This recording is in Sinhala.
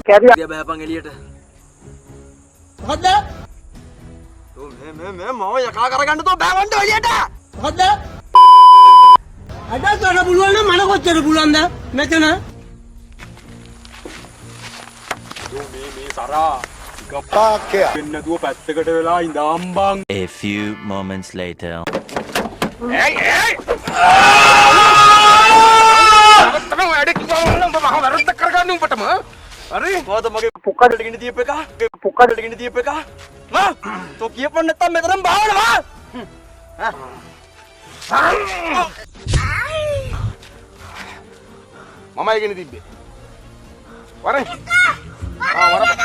කැරියා බෑපන් එළියට. මොකද්ද? මේ මම යකා කරගන්න තෝ බෑවන්න එළියට. මොකද්ද? අද ගන්න පුළුවන් නම් මල කොච්චර පුළුවන්ද මෙතන? මේ සරා ගප්පාකේ වෙන්න දුව පැත්තකට වෙලා ඉඳාම්බන්. A few moments later. Hey! තමයි වැඩ කිව්වම මම වැරද්ද කරගන්න උඹටම. හරි? මොකද මගේ පොක්කඩට ගෙන දීප එක? පොක්කඩට ගෙන දීප එක? හා? තෝ කියපන් නැත්තම් මෙතනම බහනවා. මමයි ගෙන තිබ්බේ. වරේ. වරපන්.